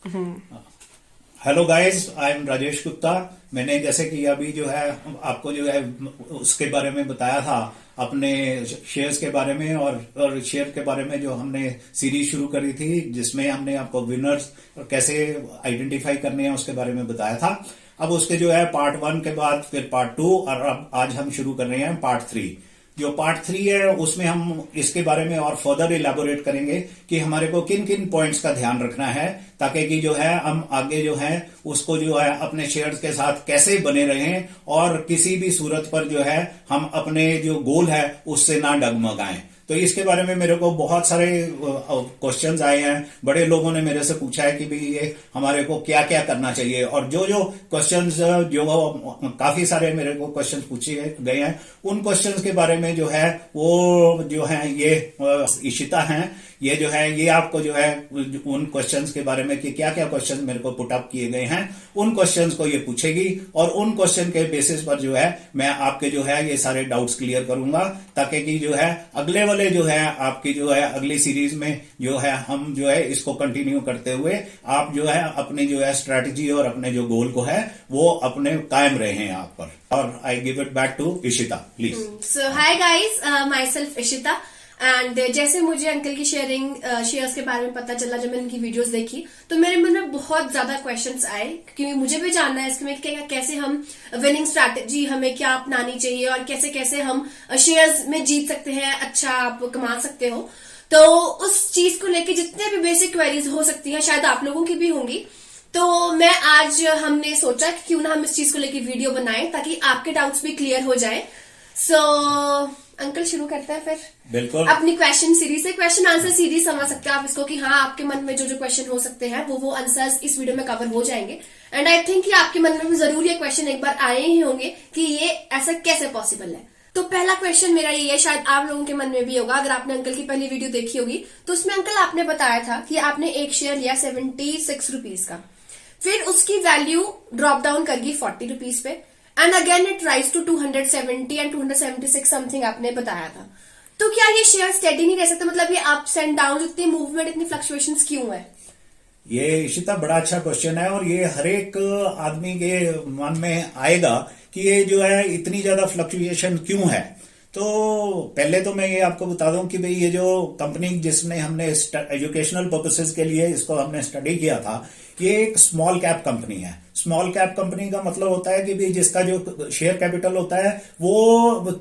Hello guys, I am Rajesh Gupta. मैंने जैसे कि अभी जो है आपको जो है उसके बारे में बताया था, अपने शेयर्स के बारे में और शेयर के बारे में जो हमने सीरीज शुरू करी थी, जिसमें हमने आपको विनर्स और कैसे आइडेंटिफाई करने हैं उसके बारे में बताया था। अब उसके जो है पार्ट 1 के बाद फिर पार्ट 2 और अब आज हम शुरू कर रहे हैं पार्ट 3। जो पार्ट 3 है उसमें हम इसके बारे में और फर्दर इलेबोरेट करेंगे कि हमारे को किन किन पॉइंट्स का ध्यान रखना है, ताकि कि जो है हम आगे जो है उसको जो है अपने शेयर्स के साथ कैसे बने रहें और किसी भी सूरत पर जो है हम अपने जो गोल है उससे ना डगमगाएं। तो इसके बारे में मेरे को बहुत सारे क्वेश्चंस आए हैं। बड़े लोगों ने मेरे से पूछा है कि भाई ये हमारे को क्या क्या करना चाहिए, और जो जो क्वेश्चंस जो काफी सारे मेरे को क्वेश्चंस पूछे गए हैं, उन क्वेश्चंस के बारे में जो है वो जो है ये इशिता हैं, ये जो है ये आपको जो है उन क्वेश्चंस के बारे में कि क्या क्या क्वेश्चंस मेरे को पुट अप किए गए हैं उन क्वेश्चंस को ये पूछेगी, और उन क्वेश्चन के बेसिस पर जो है मैं आपके जो है ये सारे डाउट्स क्लियर करूंगा, ताकि कि जो है अगले वाले जो है आपकी जो है अगली सीरीज में जो है हम जो है इसको कंटिन्यू करते हुए आप जो है अपने जो है स्ट्रेटजी और अपने जो गोल को है वो अपने कायम रहे हैं यहाँ पर। और I give it back to Ishita, please. So hi guys, myself Ishita. And जैसे मुझे अंकल की शेयर्स के बारे में पता चला, जब मैंने इनकी वीडियोस देखी तो मेरे मन में बहुत ज्यादा क्वेश्चंस आए, क्योंकि मुझे भी जानना है इसमें कैसे हम विनिंग स्ट्रैटेजी हमें क्या अपनानी चाहिए और कैसे कैसे हम शेयर्स में जीत सकते हैं, अच्छा आप कमा सकते हो। तो उस चीज को लेके जितने भी बेसिक क्वेरीज हो सकती है, शायद आप लोगों की भी होंगी, तो मैं आज हमने सोचा कि क्यों ना हम इस चीज को लेके वीडियो बनाएं ताकि आपके डाउट्स भी क्लियर हो जाए। सो अंकल शुरू करते हैं फिर बिल्कुल अपनी क्वेश्चन सीरीज से। क्वेश्चन आंसर सीरीज समझ सकते हैं आप इसको कि हाँ, आपके मन में जो जो क्वेश्चन हो सकते हैं वो आंसर्स इस वीडियो में कवर हो जाएंगे। एंड आई थिंक कि आपके मन में भी जरूर ये क्वेश्चन एक बार आए ही होंगे कि ये ऐसा कैसे पॉसिबल है। तो पहला क्वेश्चन मेरा ये है, शायद आप लोगों के मन में भी होगा, अगर आपने अंकल की पहली वीडियो देखी होगी तो उसमें अंकल आपने बताया था कि आपने एक शेयर लिया 76 रुपीज का, फिर उसकी वैल्यू ड्रॉप डाउन कर गई 40 रुपीज पे, and again it rise to 270 and 276 something आपने बताया था। तो क्या ये शेयर स्टेडी नहीं रह सकता? मतलब ये अप्स एंड डाउन, इतनी मूवमेंट, इतनी फ्लक्चुएशंस क्यों है? ये इशिता बड़ा अच्छा क्वेश्चन है, और ये हर एक आदमी के मन में आएगा कि ये जो है इतनी ज्यादा फ्लक्चुएशन क्यों है। तो पहले तो मैं ये आपको बता दूं कि भाई ये जो कंपनी जिसने हमने एजुकेशनल पर्पसेस के लिए इसको हमने स्टडी किया था, ये एक स्मॉल कैप कंपनी है। स्मॉल कैप कंपनी का मतलब होता है कि भाई जिसका जो शेयर कैपिटल होता है वो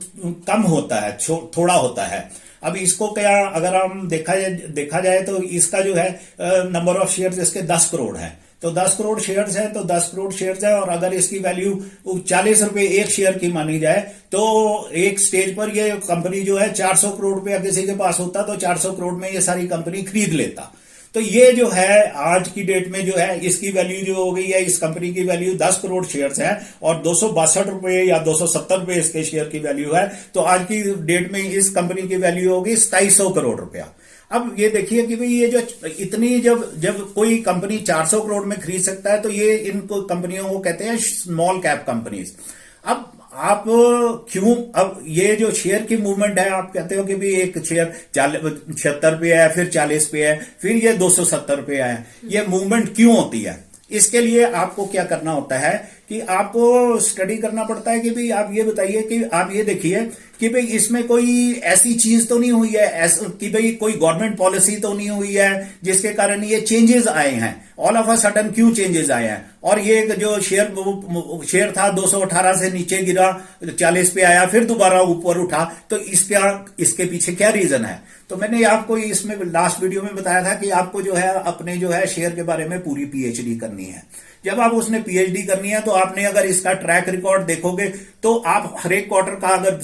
कम होता है, थोड़ा होता है। अब इसको क्या अगर हम देखा जाए तो इसका जो है नंबर ऑफ शेयर्स इसके 10 करोड़ है। तो 10 करोड़ शेयर्स है तो 10 करोड़ शेयर्स है, और अगर इसकी वैल्यू 40 रुपए एक शेयर की मानी जाए तो एक स्टेज पर ये कंपनी जो है 400 करोड़ रुपया किसी के पास होता तो 400 करोड़ में ये सारी कंपनी खरीद लेता। तो ये जो है आज की डेट में जो है इसकी वैल्यू जो हो गई है, इस कंपनी की वैल्यू 10 करोड़ शेयर्स है और 262 रुपए या 270 रुपए इसके शेयर की वैल्यू है। तो आज की डेट में इस कंपनी की वैल्यू होगी 2700 करोड़ रुपया। अब ये देखिए कि भाई ये जो इतनी जब कोई कंपनी 400 करोड़ में खरीद सकता है तो ये इन कंपनियों को कहते हैं स्मॉल कैप कंपनीज। अब आप क्यों, अब ये जो शेयर की मूवमेंट है, आप कहते हो कि भाई एक शेयर 76 पे है, फिर 40 पे है, फिर ये 270 पे है, ये मूवमेंट क्यों होती है? इसके लिए आपको क्या करना होता है कि आपको स्टडी करना पड़ता है कि भाई आप ये बताइए कि आप ये देखिए कि भाई इसमें कोई ऐसी चीज तो नहीं हुई है कि भाई कोई गवर्नमेंट पॉलिसी तो नहीं हुई है जिसके कारण ये चेंजेस आए हैं। ऑल ऑफ अ सडन क्यों चेंजेस आए हैं? और ये जो शेयर था 218 से नीचे गिरा, 40 पे आया, फिर दोबारा ऊपर उठा, तो इसके पीछे क्या रीजन है? तो मैंने आपको इसमें लास्ट वीडियो में बताया था कि आपको जो है अपने जो है शेयर के बारे में पूरी पीएचडी करनी है। जब आप उसने पीएचडी करनी है तो आपने अगर इसका ट्रैक रिकॉर्ड देखोगे तो आप हर एक क्वार्टर का, अगर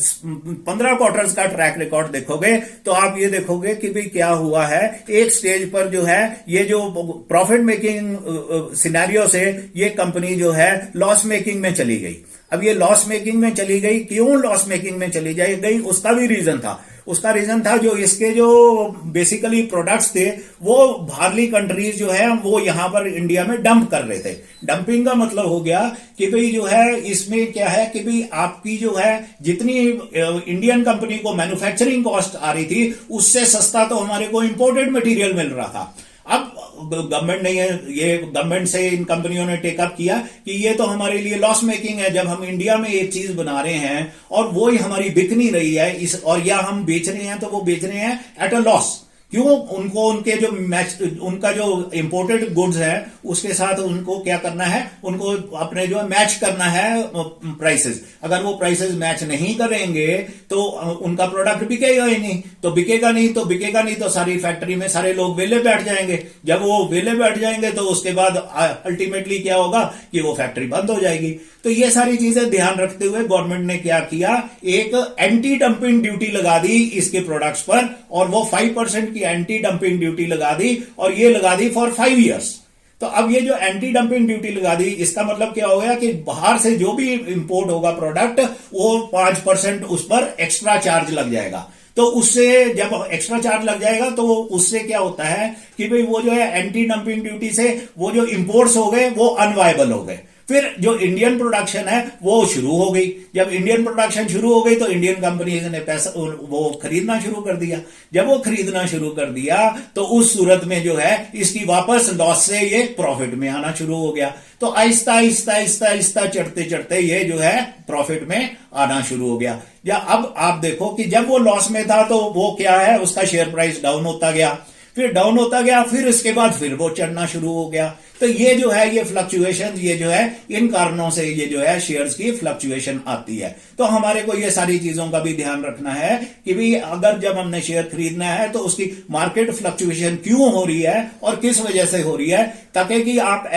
15 क्वार्टर्स का ट्रैक रिकॉर्ड देखोगे तो आप ये देखोगे कि भाई क्या हुआ है। एक स्टेज पर जो है ये जो प्रॉफिट मेकिंग सिनेरियो से ये कंपनी जो है लॉस मेकिंग में चली गई। अब ये लॉस मेकिंग में चली गई, क्यों लॉस मेकिंग में चली गई उसका भी रीजन था। उसका रीजन था जो इसके जो बेसिकली प्रोडक्ट्स थे वो बाहरली कंट्रीज जो है वो यहां पर इंडिया में डंप कर रहे थे। डंपिंग का मतलब हो गया कि भाई जो है इसमें क्या है कि भाई आपकी जो है जितनी इंडियन कंपनी को मैन्युफैक्चरिंग कॉस्ट आ रही थी उससे सस्ता तो हमारे को इंपोर्टेड मटेरियल मिल रहा था। अब गवर्नमेंट ने ये गवर्नमेंट से इन कंपनियों ने टेकअप किया कि ये तो हमारे लिए लॉस मेकिंग है, जब हम इंडिया में एक चीज बना रहे हैं और वो ही हमारी बिक नहीं रही है इस, और या हम बेच रहे हैं तो वो बेच रहे हैं एट अ लॉस। क्यों? उनको उनके जो उनका जो इंपोर्टेड गुड्स है उसके साथ उनको क्या करना है, उनको अपने जो मैच करना है प्राइसेस। अगर वो प्राइसेस मैच नहीं करेंगे तो उनका प्रोडक्ट बिकेगा ही नहीं, तो बिकेगा नहीं तो सारी फैक्ट्री में सारे लोग वेले बैठ जाएंगे। जब वो वेले बैठ जाएंगे तो उसके बाद अल्टीमेटली क्या होगा कि वो फैक्ट्री बंद हो जाएगी। तो ये सारी चीजें ध्यान रखते हुए गवर्नमेंट ने क्या किया, एक एंटी डंपिंग ड्यूटी लगा दी इसके प्रोडक्ट्स पर, और वो 5% की एंटी डंपिंग ड्यूटी लगा दी, और ये लगा दी फॉर 5 ईयर्स। तो अब ये जो एंटी डंपिंग ड्यूटी लगा दी, इसका मतलब क्या हो गया कि बाहर से जो भी इंपोर्ट होगा प्रोडक्ट, वो 5% उस पर एक्स्ट्रा चार्ज लग जाएगा। तो उससे जब एक्स्ट्रा चार्ज लग जाएगा तो उससे क्या होता है कि भाई वो जो है एंटी डंपिंग ड्यूटी से वो जो इंपोर्ट्स हो गए वो अनवायबल हो गए। फिर जो इंडियन प्रोडक्शन है वो शुरू हो गई। जब इंडियन प्रोडक्शन शुरू हो गई तो इंडियन कंपनीज ने पैसा वो खरीदना शुरू कर दिया। जब वो खरीदना शुरू कर दिया तो उस सूरत में जो है इसकी वापस लॉस से ये प्रॉफिट में आना शुरू हो गया। तो आहिस्ता आहिस्ता आहिस्ता आहिस्ता चढ़ते चढ़ते ये जो है प्रॉफिट में आना शुरू हो गया। या अब आप देखो कि जब वो लॉस में था तो वो क्या है, उसका शेयर प्राइस डाउन होता गया, फिर डाउन होता गया, फिर इसके बाद फिर वो चढ़ना शुरू हो गया। तो ये जो है ये फ्लक्चुएशन, ये जो है इन कारणों से ये जो है शेयर्स की फ्लक्चुएशन आती है। तो हमारे को ये सारी चीजों का भी ध्यान रखना है कि भाई अगर जब हमने शेयर खरीदना है तो उसकी मार्केट फ्लक्चुएशन क्यों हो रही है और किस वजह से हो रही है, ताकि कि आप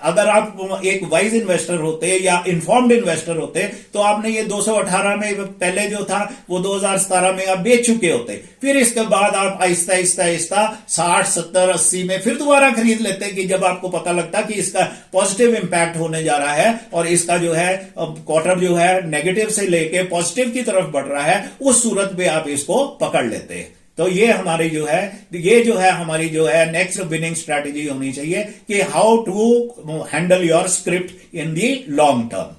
अगर आप एक वाइज इन्वेस्टर होते या इन्फॉर्म्ड इन्वेस्टर होते तो आपने ये 218 में पहले जो था वो 2017 में आप बेच चुके होते। फिर इसके बाद आप आहिस्ता आहिस्ता आहिस्ता 60, 70, 80 में फिर दोबारा खरीद लेते कि जब आपको पता लगता कि इसका पॉजिटिव इंपैक्ट होने जा रहा है और इसका जो है क्वार्टर जो है नेगेटिव से लेके पॉजिटिव की तरफ बढ़ रहा है, उस सूरत पे आप इसको पकड़ लेते हैं। तो ये हमारी जो है हमारी जो है नेक्स्ट विनिंग स्ट्रैटेजी होनी चाहिए कि how to handle your script in the long term.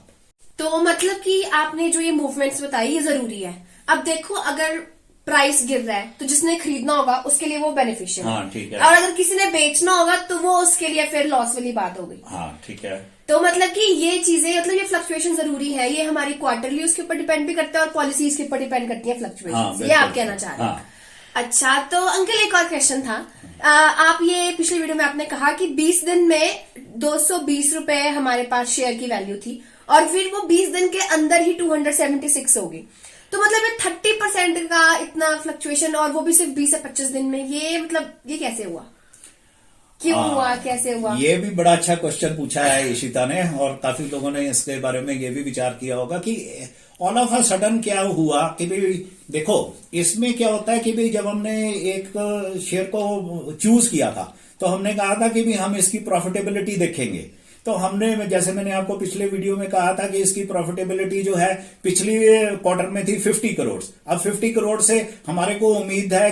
तो मतलब कि आपने जो ये मूवमेंट्स बताई ये जरूरी है। अब देखो अगर प्राइस गिर रहा है तो जिसने खरीदना होगा उसके लिए वो बेनिफिशियल है, ठीक है। और अगर किसी ने बेचना होगा तो वो उसके लिए फिर लॉस वाली बात हो गई। हाँ, ठीक है। तो मतलब कि ये चीजें, मतलब ये फ्लक्चुएशन जरूरी है, ये हमारी क्वार्टरली उसके ऊपर डिपेंड भी करता है और पॉलिसीज के ऊपर डिपेंड करती है फ्लक्चुएशन। ये आप कहना चाह रहे हैं? अच्छा, तो अंकल एक और क्वेश्चन था। आप ये पिछले वीडियो में आपने कहा कि 20 दिन में 220 रुपए हमारे पास शेयर की वैल्यू थी और फिर वो 20 दिन के अंदर ही 276 होगी। तो मतलब ये 30% का इतना फ्लक्चुएशन, और वो भी सिर्फ 20 से 25 दिन में, ये मतलब ये कैसे हुआ, क्यों हुआ, कैसे हुआ? ये भी बड़ा अच्छा क्वेश्चन पूछा है इशिता ने, और काफी लोगों ने इसके बारे में ये भी विचार किया होगा कि ऑल ऑफ अ सडन क्या हुआ कि भाई देखो इसमें क्या होता है कि भाई जब हमने एक शेयर को चूज किया था तो हमने कहा था कि भाई हम इसकी प्रॉफिटेबिलिटी देखेंगे। तो हमने, जैसे मैंने आपको पिछले वीडियो में कहा था कि इसकी प्रॉफिटेबिलिटी जो है पिछली क्वार्टर में थी 50 करोड़। अब 50 करोड़ से हमारे को उम्मीद है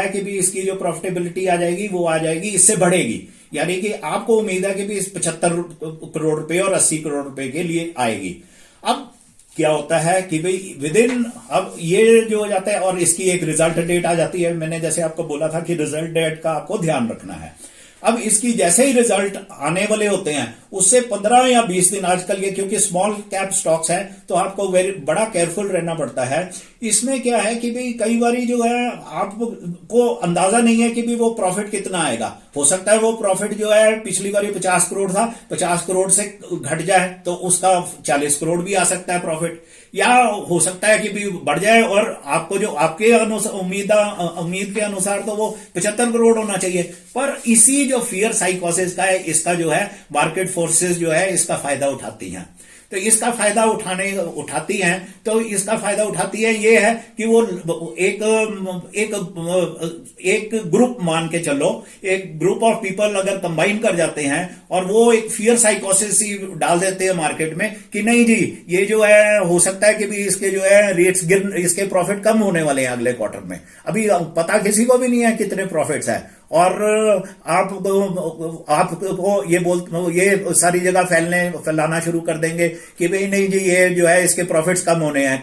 कि भी इसकी जो प्रॉफिटेबिलिटी आ जाएगी वो आ जाएगी, इससे बढ़ेगी। यानी कि आपको उम्मीद है कि भी इस 75 करोड़ रुपए और 80 करोड़ रुपए के लिए आएगी। अब क्या होता है कि भाई विदिन, अब ये जो हो जाता है और इसकी एक रिजल्ट डेट आ जाती है। मैंने जैसे आपको बोला था कि रिजल्ट डेट का आपको ध्यान रखना है। अब इसकी जैसे ही रिजल्ट आने वाले होते हैं उससे 15 या 20 दिन, आजकल ये क्योंकि स्मॉल कैप स्टॉक्स हैं तो आपको बड़ा केयरफुल रहना पड़ता है। इसमें क्या है कि भाई कई बारी जो है आपको अंदाजा नहीं है कि भी वो प्रॉफिट कितना आएगा। हो सकता है वो प्रॉफिट जो है पिछली बारी 50 करोड़ था, 50 करोड़ से घट जाए तो उसका 40 करोड़ भी आ सकता है प्रॉफिट, या हो सकता है कि भी बढ़ जाए और आपको जो आपके उम्मीद के अनुसार तो वो 75 करोड़ होना चाहिए। पर इसी जो फियर साइकोसिस का है, इसका जो है मार्केट फोर्सेस जो है इसका फायदा उठाती हैं। तो इसका फायदा उठाती हैं तो इसका फायदा उठाती है ये है कि वो एक ग्रुप मान के चलो, एक ग्रुप ऑफ पीपल अगर कंबाइन कर जाते हैं और वो एक फियर साइकोसिस ही डाल देते हैं मार्केट में कि नहीं जी ये जो है हो सकता है कि भी इसके जो है रेट्स इसके प्रॉफिट कम होने वाले हैं अगले क्वार्टर में। अभी पता किसी को भी नहीं है कितने प्रॉफिट्स है, और आपको ये सारी जगह फैलाना शुरू कर देंगे कि भाई नहीं जी ये जो है इसके प्रॉफिट्स कम हो रहे हैं।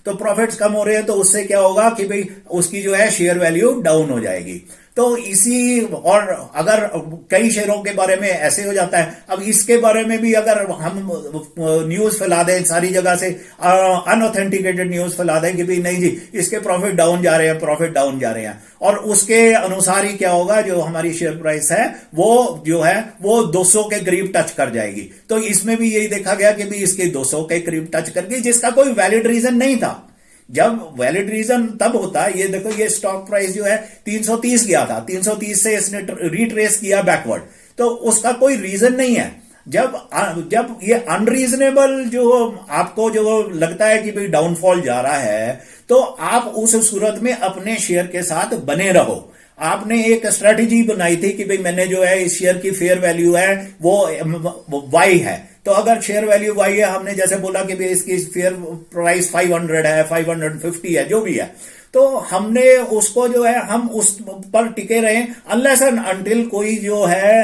तो प्रॉफिट्स कम हो रहे हैं तो उससे क्या होगा कि भाई उसकी जो है शेयर वैल्यू डाउन हो जाएगी। तो इसी, और अगर कई शेयरों के बारे में ऐसे हो जाता है, अब इसके बारे में भी अगर हम न्यूज फैला दें सारी जगह से, अनऑथेंटिकेटेड न्यूज फैला दें कि भाई नहीं जी इसके प्रॉफिट डाउन जा रहे हैं, प्रॉफिट डाउन जा रहे हैं, और उसके अनुसार ही क्या होगा, जो हमारी शेयर प्राइस है वो जो है वो 200 के करीब टच कर जाएगी। तो इसमें भी यही देखा गया कि भाई इसके 200 के करीब टच कर गई, जिसका कोई वैलिड रीजन नहीं था। जब वैलिड रीजन तब होता है, ये देखो ये स्टॉक प्राइस जो है 330 गया था, 330 से इसने रिट्रेस किया बैकवर्ड, तो उसका कोई रीजन नहीं है। जब ये अनरीजनेबल जो आपको जो लगता है कि भाई डाउनफॉल जा रहा है, तो आप उस सूरत में अपने शेयर के साथ बने रहो। आपने एक स्ट्रेटेजी बनाई थी कि भाई मैंने जो है इस शेयर की फेयर वैल्यू है वो वाई है, तो अगर शेयर वैल्यू वाई है, हमने जैसे बोला कि भाई इसकी फेयर प्राइस 500 है, 550 है, जो भी है, तो हमने उसको जो है हम उस पर टिके रहे अनलेस एंड अनटिल कोई जो है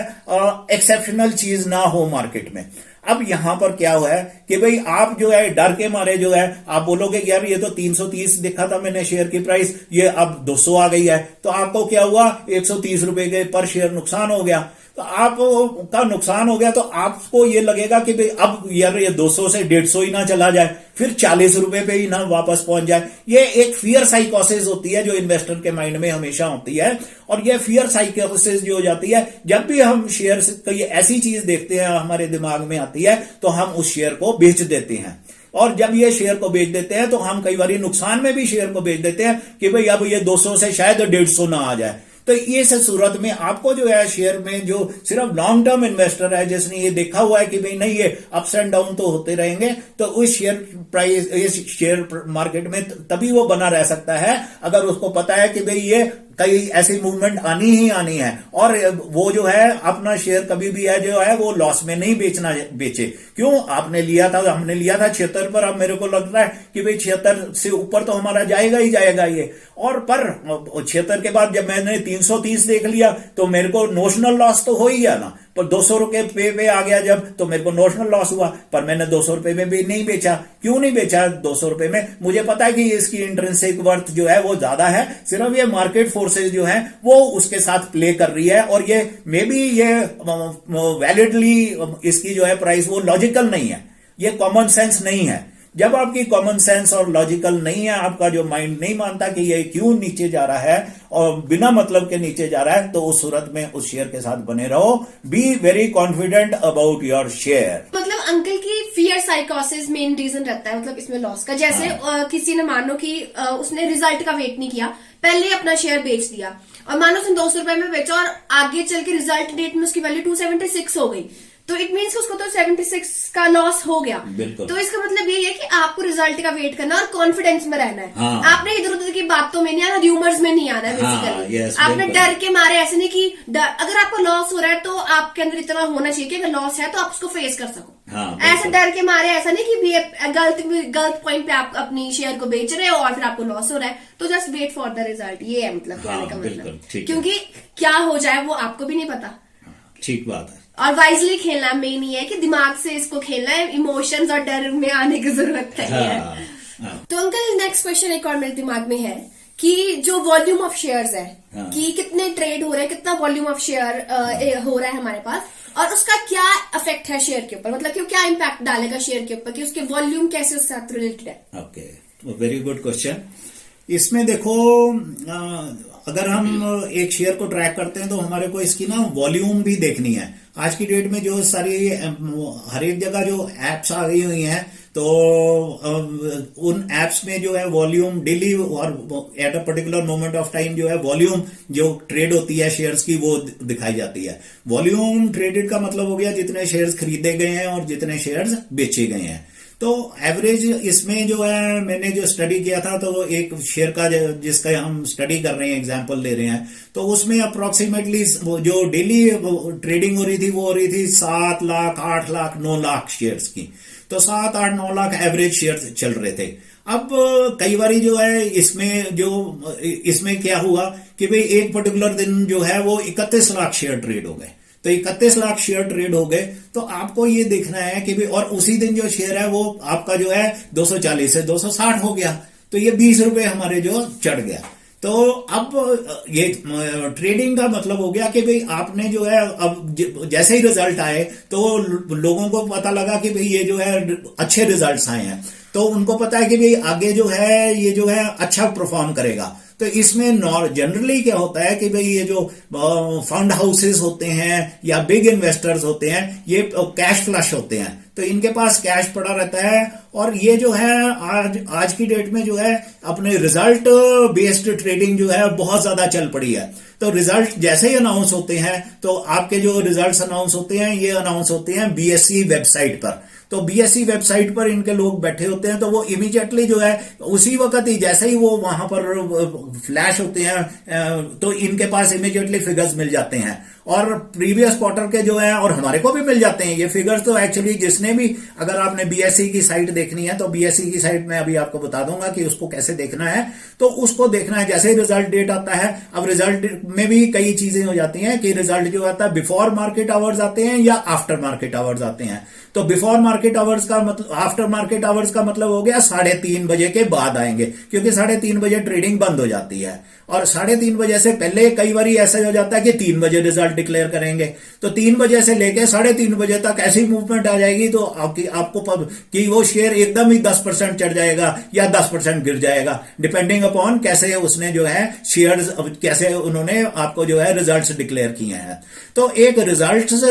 एक्सेप्शनल चीज ना हो मार्केट में। अब यहां पर क्या हुआ है कि भाई आप जो है डर के मारे जो है आप बोलोगे कि यार ये तो 330 देखा था मैंने शेयर की प्राइस, ये अब 200 आ गई है, तो आपको क्या हुआ, 130 रुपए के पर शेयर नुकसान हो गया। तो आपका नुकसान हो गया तो आपको ये लगेगा कि भाई अब यार ये 200 से 150 ही ना चला जाए, फिर 40 रुपए पे ही ना वापस पहुंच जाए। ये एक फियर साइकोसिस होती है जो इन्वेस्टर के माइंड में हमेशा होती है, और ये फियर साइकोसिस जो हो जाती है जब भी हम शेयर कोई ऐसी चीज देखते हैं हमारे दिमाग में आती है तो हम उस शेयर को बेच देते हैं, और जब ये शेयर को बेच देते हैं तो हम कई बार नुकसान में भी शेयर को बेच देते हैं कि भाई अब ये 200 से शायद 150 ना आ जाए। तो इस सूरत में आपको जो है शेयर में जो सिर्फ लॉन्ग टर्म इन्वेस्टर है जिसने ये देखा हुआ है कि भाई नहीं ये अप्स एंड डाउन तो होते रहेंगे, तो उस शेयर प्राइस इस शेयर मार्केट में तभी वो बना रह सकता है अगर उसको पता है कि भाई ये कई ऐसी मूवमेंट आनी ही आनी है, और वो जो है अपना शेयर कभी भी है जो है वो लॉस में नहीं बेचे। क्यों, आपने लिया था, हमने लिया था 76 पर, अब मेरे को लगता है कि भाई 76 से ऊपर तो हमारा जाएगा ही जाएगा ये, और पर 76 के बाद जब मैंने 330 देख लिया तो मेरे को नोशनल लॉस तो हो ही गया ना, पर 200 रुपए पे आ गया जब, तो मेरे को नोशनल लॉस हुआ, पर मैंने 200 रुपए में भी नहीं बेचा। क्यों नहीं बेचा 200 रुपए में, मुझे पता है कि इसकी इंट्रिंसिक वर्थ जो है वो ज्यादा है, सिर्फ ये मार्केट फोर्सेस जो है वो उसके साथ प्ले कर रही है, और ये मे बी ये वैलिडली इसकी जो है प्राइस वो लॉजिकल नहीं है, ये कॉमन सेंस नहीं है। जब आपकी कॉमन सेंस और लॉजिकल नहीं है, आपका जो माइंड नहीं मानता कि ये क्यों नीचे जा रहा है और बिना मतलब के नीचे जा रहा है, तो उस सूरत में उस शेयर के साथ बने रहो। Be very confident about your share. मतलब अंकल की फियर साइकोसिस मेन रीजन रहता है, मतलब इसमें लॉस का। जैसे किसी ने मानो कि उसने रिजल्ट का वेट नहीं किया, पहले अपना शेयर बेच दिया, और मानो उसने 200 रुपए में बेचा और आगे चल के रिजल्ट डेट में उसकी वैल्यू 276 हो गई, तो इट मीन्स उसको तो 76 का लॉस हो गया। तो इसका मतलब ये है कि आपको रिजल्ट का वेट करना और कॉन्फिडेंस में रहना है। हाँ। आपने इधर उधर की बातों में नहीं आना, र्यूमर्स में नहीं आना है बेसिकली। हाँ, आपने डर के मारे ऐसे नहीं कि अगर आपको लॉस हो रहा है तो आपके अंदर इतना होना चाहिए कि अगर लॉस है तो आप उसको फेस कर सको। हाँ, ऐसे डर के मारे ऐसा नहीं कि भी गलत पॉइंट पे आप अपनी शेयर को बेच रहे हो और फिर आपको लॉस हो रहा है, तो just wait for the result. ये है मतलब कहने का मतलब, क्योंकि क्या हो जाए वो आपको भी नहीं पता। ठीक बात है। और वाइजली खेलना मेन ही है कि दिमाग से इसको खेलना है, इमोशंस और डर में आने की जरूरत नहीं है। तो अंकल नेक्स्ट क्वेश्चन एक और मेरे दिमाग में है कि जो वॉल्यूम ऑफ शेयर्स है, कि कितने ट्रेड हो रहे हैं, कितना वॉल्यूम ऑफ शेयर हो रहा है हमारे पास, और उसका क्या इफेक्ट है शेयर के ऊपर, मतलब कि क्या इम्पैक्ट डालेगा शेयर के ऊपर, कि उसके वॉल्यूम कैसे उसके साथ रिलेटेड है। Okay, very good question. इसमें देखो, अगर हम एक शेयर को ट्रैक करते हैं तो हमारे को इसकी ना वॉल्यूम भी देखनी है। आज की डेट में जो सारी हर एक जगह जो एप्स आ गई हुई हैं, तो उन एप्स में जो है वॉल्यूम डेली और at a particular moment of time जो है वॉल्यूम जो ट्रेड होती है शेयर्स की वो दिखाई जाती है। वॉल्यूम ट्रेडेड का मतलब हो गया जितने शेयर्स खरीदे गए हैं और जितने शेयर्स बेचे गए हैं। तो एवरेज इसमें जो है मैंने जो स्टडी किया था, तो एक शेयर का जिसका हम स्टडी कर रहे हैं, एग्जांपल ले रहे हैं, तो उसमें अप्रोक्सीमेटली जो डेली ट्रेडिंग हो रही थी वो हो रही थी 7 लाख, 8 लाख, 9 लाख शेयर्स की। तो 7, 8, 9 लाख एवरेज शेयर्स चल रहे थे। अब कई बारी जो है इसमें क्या हुआ कि भाई एक पर्टिकुलर दिन जो है वो 31 लाख शेयर ट्रेड हो गए। तो 31 लाख शेयर ट्रेड हो गए, तो आपको ये देखना है कि भाई, और उसी दिन जो शेयर है वो आपका जो है 240 से 260 हो गया, तो ये 20 रुपए हमारे जो चढ़ गया। तो अब ये ट्रेडिंग का मतलब हो गया कि भाई आपने जो है अब जैसे ही रिजल्ट आए तो लोगों को पता लगा कि भाई ये जो है अच्छे रिजल्ट्स आए हैं, तो उनको पता है कि भाई आगे जो है ये जो है अच्छा परफॉर्म करेगा। तो इसमें जनरली क्या होता है कि भाई ये जो फंड हाउसेस होते हैं या बिग इन्वेस्टर्स होते हैं, ये कैश फ्लश होते हैं, तो इनके पास कैश पड़ा रहता है। और ये जो है आज की डेट में जो है अपने रिजल्ट बेस्ड ट्रेडिंग जो है बहुत ज्यादा चल पड़ी है। तो रिजल्ट जैसे ही अनाउंस होते हैं, तो आपके जो रिजल्ट्स अनाउंस होते हैं ये अनाउंस होते हैं बीएसई वेबसाइट पर। तो बीएसई वेबसाइट पर इनके लोग बैठे होते हैं, तो वो इमीडिएटली जो है उसी वक्त ही जैसे ही वो वहां पर फ्लैश होते हैं तो इनके पास इमीडिएटली फिगर्स मिल जाते हैं, और प्रीवियस क्वार्टर के जो है और हमारे को भी मिल जाते हैं ये फिगर्स। तो एक्चुअली जिसने भी, अगर आपने बीएसई की साइट देखनी है तो बीएसई की साइट में अभी आपको बता दूंगा कि उसको कैसे देखना है। तो उसको देखना है जैसे ही रिजल्ट डेट आता है। अब रिजल्ट में भी कई चीजें हो जाती हैं कि रिजल्ट जो आता है बिफोर मार्केट आवर्स आते हैं या आफ्टर मार्केट आवर्स आते हैं। तो बिफोर मार्केट आवर्स का मतलब, आफ्टर मार्केट आवर्स का मतलब हो गया 3:30 बजे के बाद आएंगे, क्योंकि 3:30 बजे ट्रेडिंग बंद हो जाती है। और 3:30 बजे से पहले कई बार ऐसा हो जाता है कि 3 बजे रिजल्ट डिक्लेयर करेंगे, तो 3 बजे से लेके 3:30 बजे तक ऐसी मूवमेंट आ जाएगी तो आपको कि वो शेयर एकदम ही 10% चढ़ जाएगा या 10% गिर जाएगा, डिपेंडिंग अपॉन कैसे उसने जो है शेयर्स, कैसे उन्होंने आपको जो है रिजल्ट्स डिक्लेयर किए हैं। तो एक रिजल्ट्स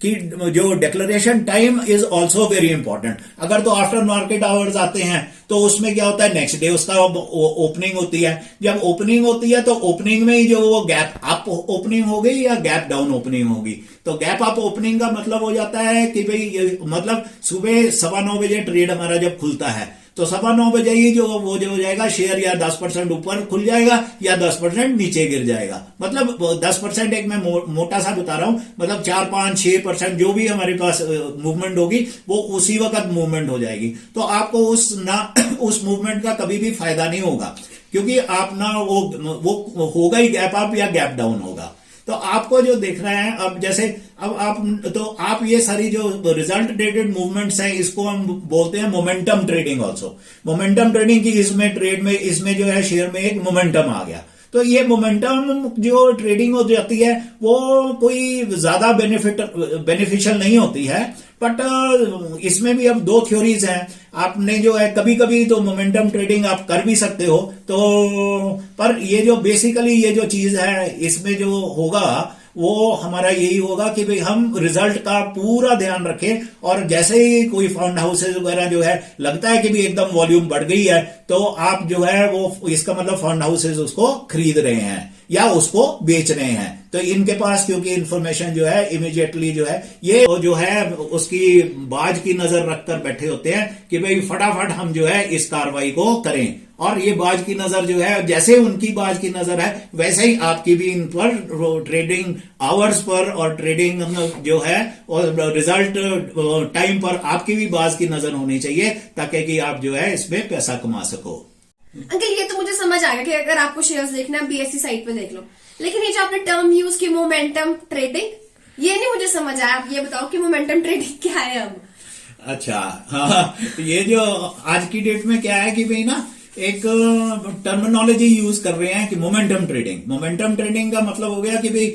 की जो declaration time is also very important. अगर तो आफ्टर मार्केट आवर्स आते हैं तो उसमें क्या होता है, नेक्स्ट डे उसका ओपनिंग होती है। जब ओपनिंग होती है तो ओपनिंग में ही जो वो गैप अप ओपनिंग हो गई या गैप डाउन ओपनिंग होगी। तो गैप अप ओपनिंग का मतलब हो जाता है कि भाई मतलब सुबह 9:15 बजे ट्रेड हमारा जब खुलता है तो 9:15 बजे ही जो वो जो हो जाएगा शेयर या 10% ऊपर खुल जाएगा या 10% नीचे गिर जाएगा। मतलब 10% एक मैं मोटा सा बता रहा हूं, मतलब 4, 5, 6% जो भी हमारे पास मूवमेंट होगी वो उसी वक्त मूवमेंट हो जाएगी। तो आपको उस मूवमेंट का कभी भी फायदा नहीं होगा, क्योंकि आप ना वो होगा ही गैप अप या गैप डाउन होगा। तो आपको जो देखना है, अब जैसे अब आप ये सारी जो रिजल्ट डेटेड मूवमेंट्स हैं इसको हम बोलते हैं momentum trading also. Momentum trading की इसमें जो है शेयर में एक मोमेंटम आ गया। तो ये मोमेंटम जो ट्रेडिंग हो जाती है वो कोई ज्यादा बेनिफिशियल नहीं होती है, बट इसमें भी अब 2 थ्योरीज हैं। आपने जो है कभी कभी तो मोमेंटम ट्रेडिंग आप कर भी सकते हो, तो पर ये जो बेसिकली ये जो चीज है इसमें जो होगा वो हमारा यही होगा कि भाई हम रिजल्ट का पूरा ध्यान रखें, और जैसे ही कोई फंड हाउसेज वगैरह जो है लगता है कि भी एकदम वॉल्यूम बढ़ गई है तो आप जो है वो, इसका मतलब फंड हाउसेज उसको खरीद रहे हैं या उसको बेच रहे हैं। तो इनके पास क्योंकि इंफॉर्मेशन जो है इमीडिएटली जो है ये जो है उसकी बाज की नजर रखकर बैठे होते हैं कि भाई फटाफट हम जो है इस कार्रवाई को करें। और ये बाज की नजर जो है, जैसे उनकी बाज की नजर है वैसे ही आपकी भी इन पर ट्रेडिंग आवर्स पर और ट्रेडिंग जो है और रिजल्ट टाइम पर आपकी भी बाज की नजर होनी चाहिए, ताकि कि आप जो है इसमें पैसा कमा सको। अंकल ये तो मुझे समझ आ गया कि अगर आपको शेयर्स देखना है बीएसई साइट पे देख लो, लेकिन ये जो आपने टर्म यूज की मोमेंटम ट्रेडिंग, ये नहीं मुझे समझ आया। आप ये बताओ कि मोमेंटम ट्रेडिंग क्या है अब? अच्छा, हाँ, ये जो आज की डेट में क्या है कि भाई ना एक टर्मिनोलॉजी यूज कर रहे हैं कि मोमेंटम ट्रेडिंग। मोमेंटम ट्रेडिंग का मतलब हो गया कि भाई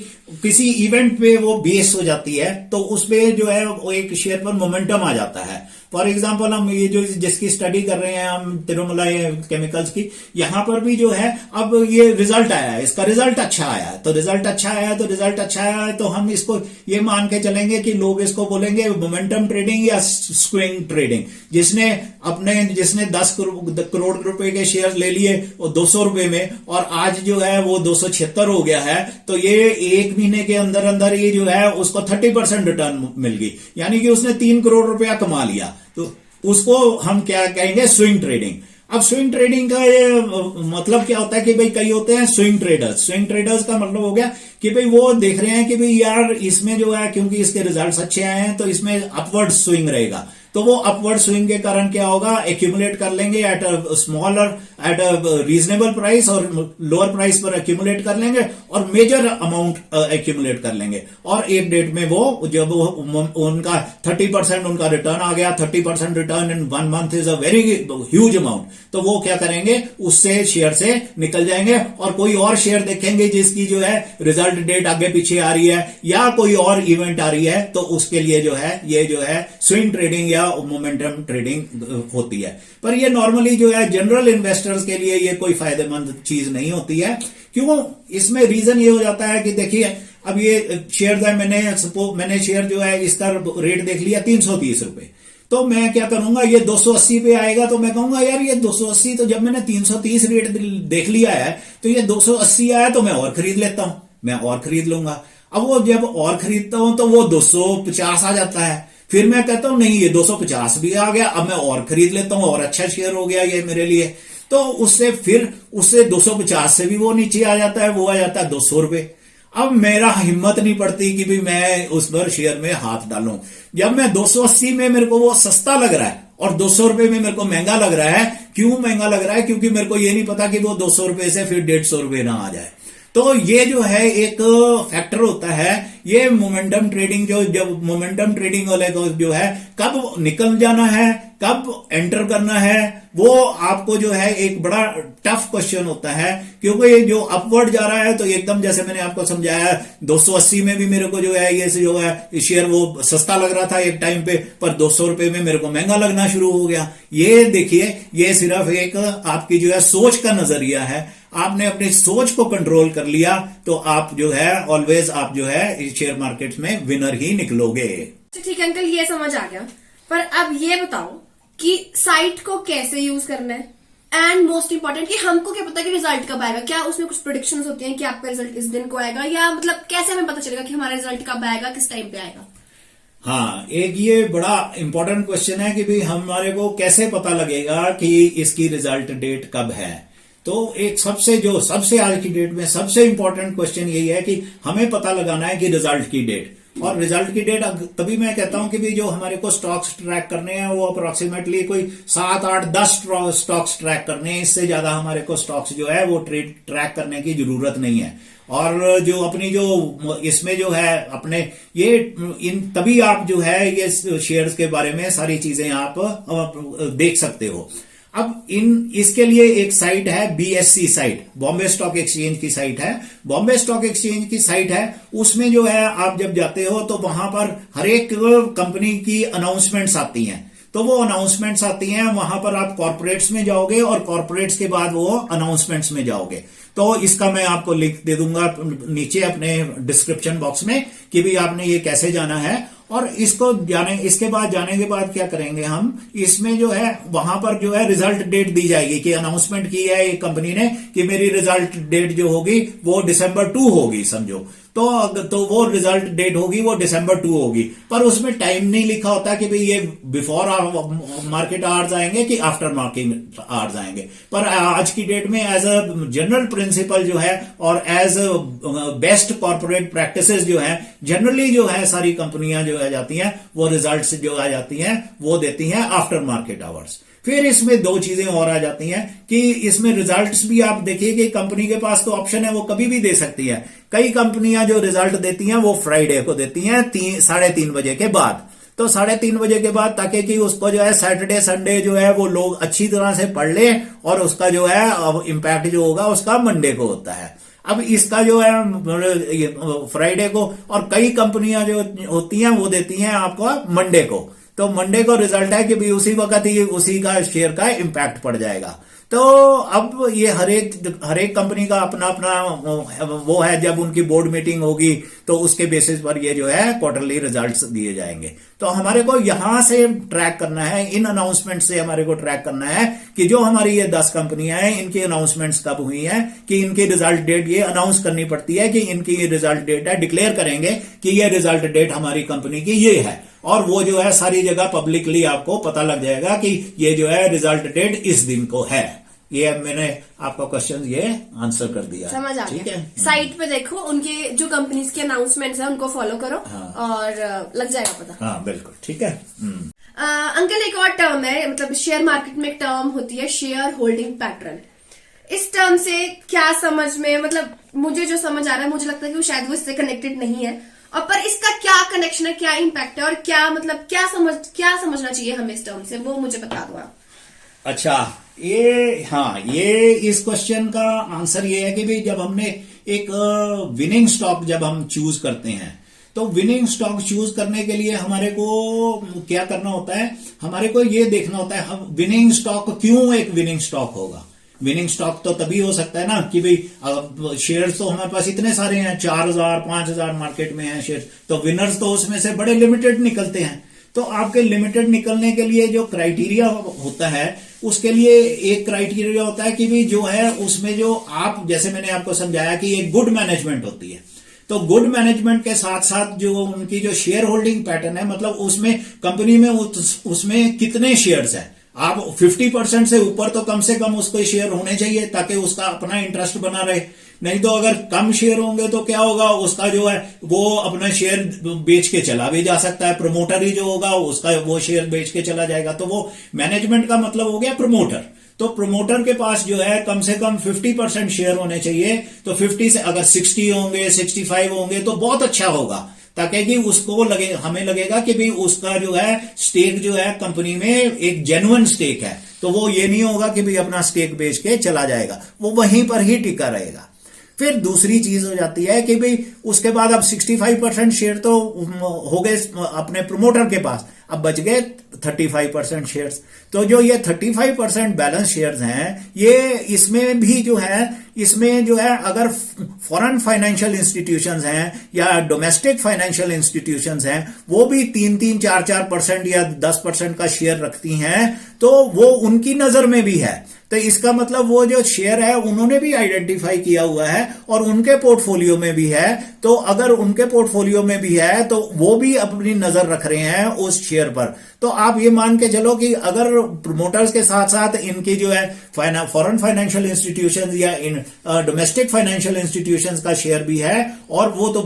किसी इवेंट पे वो बेस हो जाती है तो उसपे जो है वो एक शेयर पर मोमेंटम आ जाता है। फॉर एग्जाम्पल हम ये जो जिसकी स्टडी कर रहे हैं हम तिरुमला केमिकल्स की, यहां पर भी जो है अब ये रिजल्ट आया है, इसका रिजल्ट अच्छा आया है, तो रिजल्ट अच्छा आया है तो हम इसको ये मान के चलेंगे कि लोग इसको बोलेंगे मोमेंटम ट्रेडिंग या स्विंग ट्रेडिंग। जिसने 10 करोड़ रुपए के शेयर ले लिए वो 200 रुपए में, और आज जो है वो 276 हो गया है, तो ये 1 महीने के अंदर अंदर ये जो है उसको 30% रिटर्न मिल गई, यानी कि उसने 3 करोड़ रुपया कमा लिया। तो उसको हम क्या कहेंगे, स्विंग ट्रेडिंग। अब स्विंग ट्रेडिंग का ये मतलब क्या होता है कि भाई कई होते हैं स्विंग ट्रेडर्स। स्विंग ट्रेडर्स का मतलब हो गया कि भाई वो देख रहे हैं कि भाई यार इसमें जो है क्योंकि इसके रिजल्ट्स अच्छे आए हैं तो इसमें अपवर्ड स्विंग रहेगा, तो वो अपवर्ड स्विंग के कारण क्या होगा, एक्यूमुलेट कर लेंगे at a smaller at a reasonable price और लोअर प्राइस पर एक्यूमुलेट कर लेंगे और मेजर अमाउंट एक्यूमुलेट कर लेंगे और एक डेट में वो जब उनका 30% उनका रिटर्न आ गया, 30% return in 1 month is a very huge amount, तो वो क्या करेंगे उससे शेयर से निकल जाएंगे और कोई और शेयर देखेंगे जिसकी जो है रिजल्ट डेट आगे पीछे आ रही है या कोई और इवेंट आ रही है, तो उसके लिए जो है ये जो है स्विंग ट्रेडिंग मोमेंटम ट्रेडिंग होती है। पर ये नॉर्मली जो है जनरल इन्वेस्टर्स के लिए ये कोई फायदेमंद चीज नहीं होती है। क्यों? इसमें रीजन ये हो जाता है कि देखिए अब ये शेयर है, मैंने शेयर जो है इसका रेट देख लिया 330 रुपए, तो मैं क्या करूंगा, ये 280 पे आएगा तो मैं कहूंगा यार ये 280, तो जब मैंने 330 रेट देख लिया है तो ये 280 आया तो मैं और खरीद लेता हूं, मैं और खरीद लूंगा। अब वो जब और खरीदता हूं तो वो 250 आ जाता है, फिर मैं कहता हूं नहीं ये 250 भी आ गया, अब मैं और खरीद लेता हूं और अच्छा शेयर हो गया ये मेरे लिए, तो उससे 250 से भी वो नीचे आ जाता है, वो आ जाता है 200 रुपए। अब मेरा हिम्मत नहीं पड़ती कि भाई मैं उस पर शेयर में हाथ डालूं। जब मैं 280 में मेरे को वो सस्ता लग रहा है और 200 रुपए में मेरे को महंगा लग रहा है, क्यों महंगा लग रहा है? क्योंकि मेरे को ये नहीं पता कि वो 200 रुपए से फिर 150 रुपए ना आ जाए। तो ये जो है एक फैक्टर होता है, ये मोमेंटम ट्रेडिंग जब मोमेंटम ट्रेडिंग वाले को जो है कब निकल जाना है, कब एंटर करना है, वो आपको जो है एक बड़ा टफ क्वेश्चन होता है। क्योंकि ये जो अपवर्ड जा रहा है तो एकदम जैसे मैंने आपको समझाया 280 में भी मेरे को जो है ये जो है शेयर वो सस्ता लग रहा था एक टाइम पे, पर 200 रुपए में मेरे को महंगा लगना शुरू हो गया। ये देखिए ये सिर्फ एक आपकी जो है सोच का नजरिया है, आपने अपनी सोच को कंट्रोल कर लिया तो आप जो है ऑलवेज आप जो है शेयर मार्केट में विनर ही निकलोगे। ठीक है अंकल, ये समझ आ गया। पर अब ये बताओ कि साइट को कैसे यूज करना है, एंड मोस्ट इंपॉर्टेंट कि हमको क्या पता कि रिजल्ट कब आएगा, क्या उसमें कुछ प्रेडिक्शंस होती हैं कि आपका रिजल्ट इस दिन को आएगा, या मतलब कैसे हमें पता चलेगा कि हमारा रिजल्ट कब आएगा, किस टाइम पे आएगा? हाँ, एक ये बड़ा इंपॉर्टेंट क्वेश्चन है कि भाई हमारे को कैसे पता लगेगा कि इसकी रिजल्ट डेट कब है। तो एक सबसे आज की डेट में सबसे इंपॉर्टेंट क्वेश्चन यही है कि हमें पता लगाना है कि रिजल्ट की डेट, और रिजल्ट की डेट तभी मैं कहता हूं कि भी जो हमारे को स्टॉक्स ट्रैक करने हैं वो अप्रोक्सीमेटली कोई 7, 8, 10 स्टॉक्स ट्रैक करने हैं, इससे ज्यादा हमारे को स्टॉक्स जो है वो ट्रैक करने की जरूरत नहीं है। और जो अपनी जो इसमें जो है अपने ये तभी आप जो है ये शेयर्स के बारे में सारी चीजें आप देख सकते हो। अब इसके लिए एक साइट है BSE site, Bombay stock exchange की साइट है, बॉम्बे स्टॉक एक्सचेंज की साइट है। उसमें जो है आप जब जाते हो तो वहां पर हर एक कंपनी की अनाउंसमेंट्स आती हैं, तो वो अनाउंसमेंट्स आती हैं, वहां पर आप कॉर्पोरेट्स में जाओगे और कॉर्पोरेट्स के बाद वो अनाउंसमेंट्स में जाओगे। तो इसका मैं आपको लिंक दे दूंगा नीचे अपने डिस्क्रिप्शन बॉक्स में कि भी आपने ये कैसे जाना है। और इसके बाद जाने के बाद क्या करेंगे हम, इसमें जो है वहां पर जो है रिजल्ट डेट दी जाएगी कि अनाउंसमेंट की है एक कंपनी ने कि मेरी रिजल्ट डेट जो होगी वो December 2 होगी समझो, तो वो रिजल्ट डेट होगी वो December 2 होगी, पर उसमें टाइम नहीं लिखा होता कि भाई ये बिफोर मार्केट आवर्स आएंगे कि आफ्टर मार्केट आवर्स आएंगे। पर आज की डेट में एज अ जनरल प्रिंसिपल जो है और एज बेस्ट कॉर्पोरेट प्रैक्टिसेस जो है जनरली जो है सारी कंपनियां जो आ जाती हैं वो रिजल्ट्स जो आ जाती हैं वो देती हैं आफ्टर मार्केट आवर्स। फिर इसमें दो चीजें और आ जाती हैं कि इसमें रिजल्ट्स भी आप देखिए कि कंपनी के पास तो ऑप्शन है वो कभी भी दे सकती है। कई कंपनियां जो रिजल्ट देती हैं वो फ्राइडे को देती हैं 3:30 बजे के बाद, तो 3:30 बजे के बाद, ताकि कि उसको जो है सैटरडे संडे जो है वो लोग अच्छी तरह से पढ़ ले और उसका जो है इम्पैक्ट जो होगा उसका मंडे को होता है। अब इसका जो है फ्राइडे को, और कई कंपनियां जो होती हैं वो देती हैं आपको मंडे को, तो मंडे को रिजल्ट है कि भी उसी वक्त ही उसी का शेयर का इम्पैक्ट पड़ जाएगा। तो अब ये हर एक कंपनी का अपना अपना वो है, जब उनकी बोर्ड मीटिंग होगी तो उसके बेसिस पर ये जो है क्वार्टरली रिजल्ट्स दिए जाएंगे। तो हमारे को यहां से ट्रैक करना है, इन अनाउंसमेंट से हमारे को ट्रैक करना है कि जो हमारी ये 10 कंपनियां हैं इनकी अनाउंसमेंट्स कब हुई हैं, कि इनकी रिजल्ट डेट ये अनाउंस करनी पड़ती है कि इनकी ये रिजल्ट डेट है, डिक्लेयर करेंगे कि ये रिजल्ट डेट हमारी कंपनी की ये है, और वो जो है सारी जगह पब्लिकली आपको पता लग जाएगा कि ये जो है रिजल्ट डेट इस दिन को है। ये अब मैंने आपका क्वेश्चन ये आंसर कर दिया। समझ आ ठीक गया। है, साइट पे देखो, उनके जो कंपनीज के अनाउंसमेंट्स हैं उनको फॉलो करो। हाँ। और लग जाएगा पता। हाँ बिल्कुल ठीक है। अंकल एक और टर्म है, मतलब शेयर मार्केट में एक टर्म होती है शेयर होल्डिंग पैटर्न। इस टर्म से क्या समझ में, मतलब मुझे जो समझ आ रहा है, मुझे लगता है कि वो शायद वो इससे कनेक्टेड नहीं है, और पर इसका क्या कनेक्शन है, क्या इम्पैक्ट है, और क्या मतलब क्या समझना चाहिए हमें इस टर्म से, वो मुझे बता दो आप। अच्छा, ये इस क्वेश्चन का आंसर ये है कि भाई जब हमने एक विनिंग स्टॉक जब हम चूज करते हैं, तो विनिंग स्टॉक चूज करने के लिए हमारे को क्या करना होता है, हमारे को ये देखना होता है हम विनिंग स्टॉक क्यों एक विनिंग स्टॉक होगा। विनिंग स्टॉक तो तभी हो सकता है ना कि भाई शेयर्स तो हमारे पास इतने सारे हैं, 4000 5000 मार्केट में हैं शेयर्स, तो विनर्स तो उसमें से बड़े लिमिटेड निकलते हैं। तो आपके लिमिटेड निकलने के लिए जो क्राइटेरिया होता है, उसके लिए एक क्राइटेरिया होता है कि भी जो है उसमें जो आप, जैसे मैंने आपको समझाया कि एक गुड मैनेजमेंट होती है, तो गुड मैनेजमेंट के साथ साथ जो उनकी जो शेयर होल्डिंग पैटर्न है, मतलब उसमें कंपनी में उसमें कितने शेयर्स हैं, आप 50% से ऊपर तो कम से कम उसको शेयर होने चाहिए ताकि उसका अपना इंटरेस्ट बना रहे। नहीं तो अगर कम शेयर होंगे तो क्या होगा, उसका जो है वो अपना शेयर बेच के चला भी जा सकता है, प्रमोटर ही जो होगा उसका वो शेयर बेच के चला जाएगा। तो वो मैनेजमेंट का मतलब हो गया प्रमोटर। तो प्रमोटर के पास जो है कम से कम 50% शेयर होने चाहिए। तो 50 से अगर 60 होंगे, 65 होंगे तो बहुत अच्छा होगा, ताकि कि उसको हमें लगेगा कि भाई उसका जो है स्टेक जो है कंपनी में एक जेन्युइन स्टेक है। तो वो ये नहीं होगा कि भाई अपना स्टेक बेच के चला जाएगा, वो वहीं पर ही टिका रहेगा। फिर दूसरी चीज हो जाती है कि भाई उसके बाद अब 65% शेयर तो हो गए अपने प्रमोटर के पास, अब बच गए 35% शेयर्स। तो जो ये 35% बैलेंस शेयर्स हैं, ये इसमें भी जो है, इसमें जो है अगर फॉरेन फाइनेंशियल इंस्टीट्यूशंस हैं या डोमेस्टिक फाइनेंशियल इंस्टीट्यूशंस हैं, वो भी 3-3, 4-4% या 10% का शेयर रखती हैं, तो वो उनकी नजर में भी है। तो इसका मतलब वो जो शेयर है उन्होंने भी आइडेंटिफाई किया हुआ है और उनके पोर्टफोलियो में भी है। तो अगर उनके पोर्टफोलियो में भी है तो वो भी अपनी नजर रख रहे हैं उस शेयर पर। तो आप ये मान के चलो कि अगर प्रमोटर्स के साथ साथ इनकी जो है फॉरेन फाइनेंशियल इंस्टीट्यूशंस या डोमेस्टिक फाइनेंशियल इंस्टीट्यूशंस का शेयर भी है, और वो तो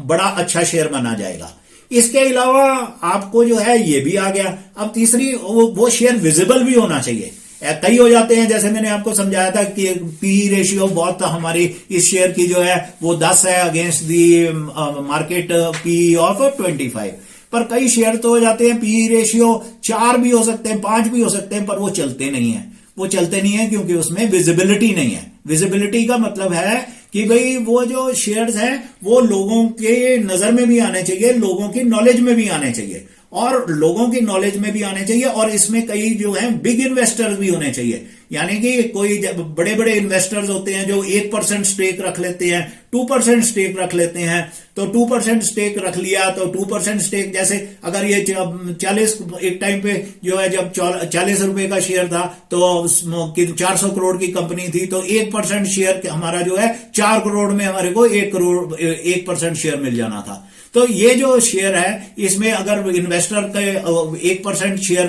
बड़ा अच्छा शेयर माना जाएगा। इसके अलावा आपको जो है ये भी आ गया। अब तीसरी, वो शेयर विजिबल भी होना चाहिए। कई हो जाते हैं, जैसे मैंने आपको समझाया था कि पी रेशियो बहुत हमारी इस शेयर की जो है वो 10 है against the market P of 25, पर कई शेयर तो हो जाते हैं पी रेशियो 4 भी हो सकते हैं, 5 भी हो सकते हैं, पर वो चलते नहीं है। वो चलते नहीं है क्योंकि उसमें विजिबिलिटी नहीं है। विजिबिलिटी का मतलब है कि भाई वो जो शेयर्स हैं वो लोगों के नजर में भी आने चाहिए, लोगों की नॉलेज में भी आने चाहिए, और लोगों की नॉलेज में भी आने चाहिए। और इसमें कई जो हैं बिग इन्वेस्टर्स भी होने चाहिए, यानी कि कोई बड़े बड़े इन्वेस्टर्स होते हैं जो 1% स्टेक रख लेते हैं, 2% स्टेक रख लेते हैं। तो 2% स्टेक रख लिया तो 2% स्टेक, जैसे अगर ये 40 एक टाइम पे जो है जब 40 रुपए का शेयर था तो 400 करोड़ की कंपनी थी, तो 1% शेयर हमारा जो है 4 करोड़ में हमारे को 1% शेयर मिल जाना था। तो ये जो शेयर है इसमें अगर इन्वेस्टर के 1% शेयर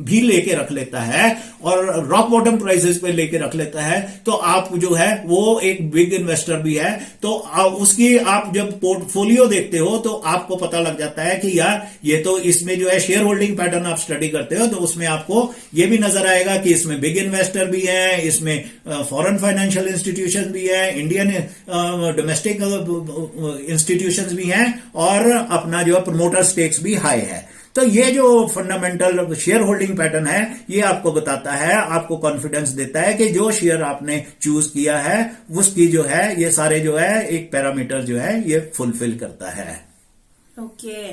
भी लेके रख लेता है और रॉक बॉटम प्राइसेस पे लेके रख लेता है, तो आप जो है वो एक बिग इन्वेस्टर भी है। तो उसकी आप जब पोर्टफोलियो देखते हो तो आपको पता लग जाता है कि यार ये तो इसमें जो है शेयर होल्डिंग पैटर्न आप स्टडी करते हो तो उसमें आपको ये भी नजर आएगा कि इसमें बिग इन्वेस्टर भी है, इसमें फॉरेन फाइनेंशियल इंस्टीट्यूशन भी है, इंडियन डोमेस्टिक इंस्टीट्यूशंस भी हैं, और अपना जो प्रमोटर स्टेक्स भी हाई है। तो ये जो फंडामेंटल शेयर होल्डिंग पैटर्न है ये आपको बताता है, आपको कॉन्फिडेंस देता है कि जो शेयर आपने चूज किया है उसकी जो है ये सारे जो है एक पैरामीटर जो है ये फुलफिल करता है। ओके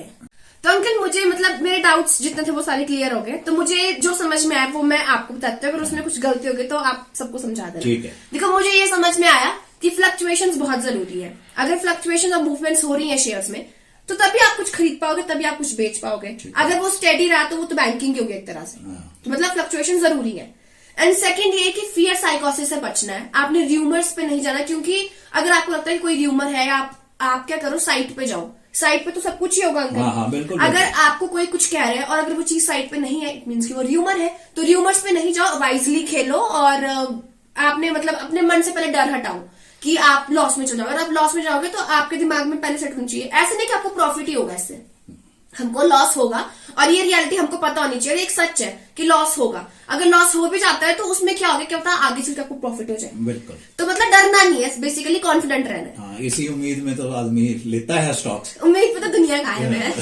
तो अंकल मुझे मतलब मेरे डाउट्स जितने थे वो सारे क्लियर हो गए। तो मुझे जो समझ में आया वो मैं आपको बताती हूँ, अगर उसमें कुछ गलती होगी तो आप सबको समझा देना। ठीक है। देखो मुझे ये समझ में आया कि फ्लक्चुएशंस बहुत जरूरी है। अगर फ्लक्चुएशन और मूवमेंट्स हो रही है शेयर्स में तो तभी आप कुछ खरीद पाओगे, तभी आप कुछ बेच पाओगे। अगर वो स्टेडी रहा तो वो तो बैंकिंग होगी एक तरह से। तो मतलब फ्लक्चुएशन जरूरी है। एंड सेकंड ये कि फियर साइकोसिस से बचना है, आपने र्यूमर्स पे नहीं जाना, क्योंकि अगर आपको लगता है कि कोई र्यूमर है, आप क्या करो, साइट पे जाओ साइट पे तो सब कुछ ही होगा अंकल। हाँ, बिल्कुल। अगर आपको कोई कुछ कह रहा है और अगर वो चीज साइट पे नहीं है, इट मीन्स कि वो र्यूमर है, तो र्यूमर्स पे नहीं जाओ, वाइजली खेलो और आपने मतलब अपने मन से पहले डर हटाओ कि आप लॉस में चले जाओ। अगर आप लॉस में जाओगे तो आपके दिमाग में पहले सेट होनी चाहिए, ऐसे नहीं कि आपको प्रॉफिट ही होगा, इससे हमको लॉस होगा और ये रियलिटी हमको पता होनी चाहिए। एक सच है कि लॉस होगा, अगर लॉस हो भी जाता है तो उसमें क्या होगा, क्या पता आगे चलकर आपको प्रॉफिट हो जाए। बिल्कुल। तो मतलब डरना नहीं है, बेसिकली कॉन्फिडेंट रहना है। हाँ, इसी उम्मीद में तो आदमी लेता है स्टॉक्स। उम्मीद पे तो दुनिया कायम है।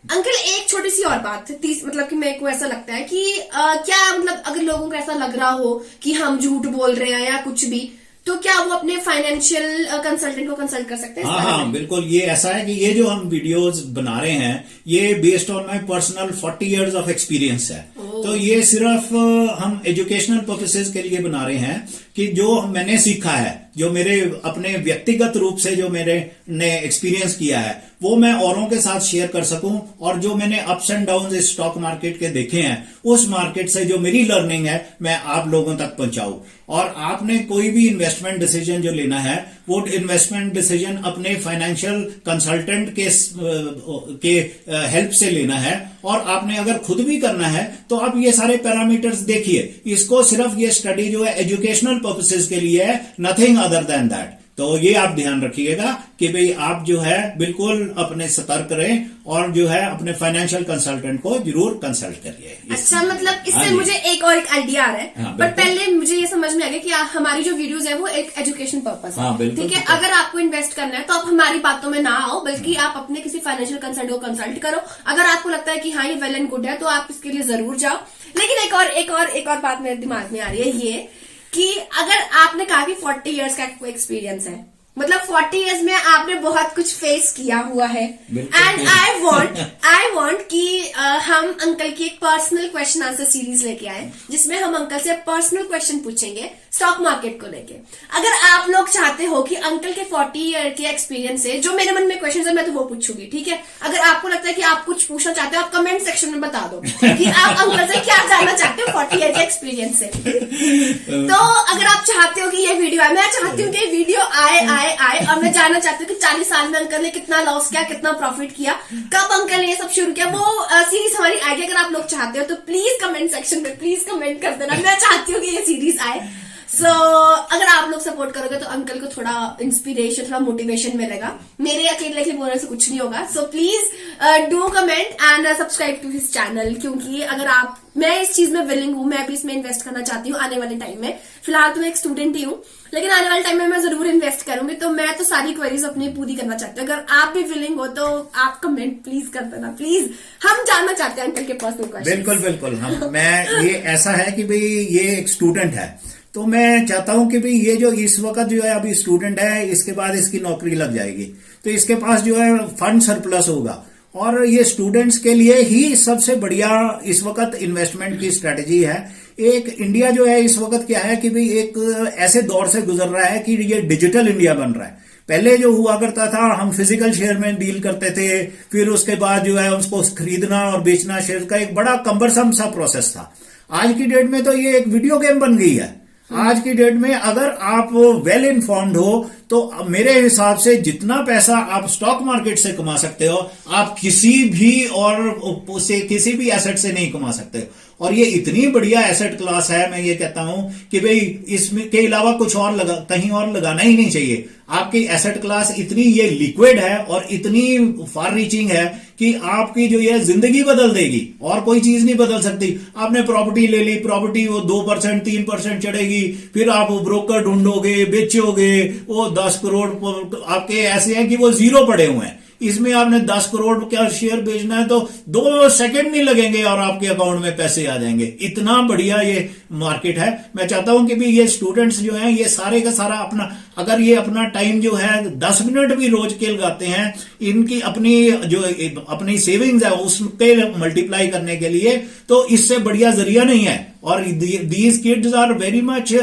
अंकल एक छोटी सी और बात, मतलब कि मेरे को ऐसा लगता है कि क्या मतलब अगर लोगों को ऐसा लग रहा हो कि हम झूठ बोल रहे हैं या कुछ भी, तो क्या वो अपने फाइनेंशियल कंसल्टेंट को कंसल्ट कर सकते हैं? हाँ, बिल्कुल। ये ऐसा है कि ये जो हम वीडियोस बना रहे हैं ये based on my personal 40 years of experience है। तो ये सिर्फ हम एजुकेशनल पर्पसेस के लिए बना रहे हैं कि जो मैंने सीखा है, जो मेरे अपने व्यक्तिगत रूप से जो मेरे ने एक्सपीरियंस किया है, वो मैं औरों के साथ शेयर कर सकूं, और जो मैंने ups and down stock market के देखे हैं, उस मार्केट से जो मेरी लर्निंग है मैं आप लोगों तक पहुंचाऊं। और आपने कोई भी इन्वेस्टमेंट डिसीजन जो लेना है, वो इन्वेस्टमेंट डिसीजन अपने फाइनेंशियल कंसल्टेंट के हेल्प से लेना है। और आपने अगर खुद भी करना है तो आप ये सारे पैरामीटर्स देखिए। इसको सिर्फ ये स्टडी जो है एजुकेशनल पर्पसेस के लिए है, नथिंग अदर देन दैट। तो ये आप ध्यान रखिएगा कि भाई आप जो है बिल्कुल अपने सतर्क रहें और जो है अपने फाइनेंशियल कंसल्टेंट को जरूर कंसल्ट करिए। अच्छा, मतलब इससे मुझे एक और एक आइडिया आ रहा है। हाँ, बट पहले मुझे ये समझ में आ गया कि हमारी जो वीडियोस है वो एक एजुकेशन पर्पस है। हाँ, ठीक है, अगर आपको इन्वेस्ट करना है तो आप हमारी बातों में ना आओ, बल्कि आप अपने किसी फाइनेंशियल कंसल्टेंट को कंसल्ट करो। अगर आपको लगता है कि हाँ ये वेल एंड गुड है तो आप इसके लिए जरूर जाओ। लेकिन एक और बात मेरे दिमाग में आ रही है, ये कि अगर आपने कहा कि 40 इयर्स का एक्सपीरियंस है, मतलब 40 इयर्स में आपने बहुत कुछ फेस किया हुआ है। एंड आई वॉन्ट कि हम अंकल की एक पर्सनल क्वेश्चन आंसर सीरीज लेके आए, जिसमें हम अंकल से पर्सनल क्वेश्चन पूछेंगे स्टॉक मार्केट को लेके। अगर आप लोग चाहते हो कि अंकल के 40 ईयर के एक्सपीरियंस से जो मेरे मन में क्वेश्चन है मैं तो वो पूछूंगी, ठीक है। अगर आपको लगता है कि आप कुछ पूछना चाहते हो, आप कमेंट सेक्शन में बता दो कि आप अंकल से क्या जानना चाहते हो 40 ईयर के एक्सपीरियंस से। तो अगर आप चाहते हो कि ये वीडियो आए, मैं चाहती हूँ कि वीडियो आए और मैं जानना चाहती हूँ कि 40 साल में अंकल ने कितना लॉस किया, कितना प्रॉफिट किया, कब अंकल ने ये सब शुरू किया, वो सीरीज हमारी आएगी। अगर आप लोग चाहते हो तो प्लीज कमेंट सेक्शन में प्लीज कमेंट कर देना, मैं चाहती हूँ कि ये सीरीज आए। अगर आप लोग सपोर्ट करोगे तो अंकल को थोड़ा इंस्पिरेशन, थोड़ा मोटिवेशन मिलेगा। मेरे अकेले के बोलने से कुछ नहीं होगा। So please do comment and subscribe to his channel, क्योंकि अगर मैं इस चीज में विलिंग हूँ, मैं भी इसमें इन्वेस्ट करना चाहती हूँ आने वाले टाइम में। फिलहाल तो मैं एक स्टूडेंट ही हूँ, लेकिन आने वाले टाइम में मैं जरूर इन्वेस्ट करूंगी। तो मैं तो सारी क्वेरीज अपनी पूरी करना चाहती हूँ। अगर आप भी विलिंग हो तो आप कमेंट प्लीज कर देना, प्लीज। हम जानना चाहते हैं अंकल के पर्सनल क्वेश्चन। बिल्कुल। मैं ये ऐसा है कि भाई ये एक स्टूडेंट है, तो मैं चाहता हूं कि भाई ये जो इस वक्त जो है अभी स्टूडेंट है, इसके बाद इसकी नौकरी लग जाएगी तो इसके पास जो है फंड सरप्लस होगा। और ये स्टूडेंट्स के लिए ही सबसे बढ़िया इस वक्त इन्वेस्टमेंट की स्ट्रेटजी है। एक इंडिया जो है इस वक्त क्या है कि भाई एक ऐसे दौर से गुजर रहा है कि ये डिजिटल इंडिया बन रहा है। पहले जो हुआ करता था, हम फिजिकल शेयर में डील करते थे, फिर उसके बाद जो है उसको खरीदना और बेचना शेयर का एक बड़ा कम्बरसम सा प्रोसेस था। आज की डेट में तो ये एक वीडियो गेम बन गई है। आज की डेट में अगर आप वेल इन्फॉर्म्ड हो तो मेरे हिसाब से जितना पैसा आप स्टॉक मार्केट से कमा सकते हो, आप किसी भी और से किसी भी एसेट से नहीं कमा सकते। और ये इतनी बढ़िया एसेट क्लास है, मैं ये कहता हूं कि भाई इसमें के अलावा कुछ और कहीं और लगाना ही नहीं चाहिए। आपकी एसेट क्लास इतनी ये लिक्विड है और इतनी फार रीचिंग है कि आपकी जो ये जिंदगी बदल देगी और कोई चीज नहीं बदल सकती। आपने प्रॉपर्टी ले ली, प्रॉपर्टी वो 2% 3% चढ़ेगी, फिर आप ब्रोकर ढूंढोगे, बेचोगे, वो 10 करोड़ आपके ऐसे हैं कि वो जीरो पड़े हुए हैं। इसमें आपने 10 करोड़ का शेयर बेचना है तो 2 सेकंड नहीं लगेंगे और आपके अकाउंट में पैसे आ जाएंगे। इतना बढ़िया ये मार्केट है। मैं चाहता हूं कि भी ये स्टूडेंट्स जो हैं ये सारे का सारा अगर ये अपना टाइम जो है 10 मिनट भी रोज के लगाते हैं, इनकी अपनी सेविंग्स है उसके मल्टीप्लाई करने के लिए, तो इससे बढ़िया जरिया नहीं है। और these kids are very much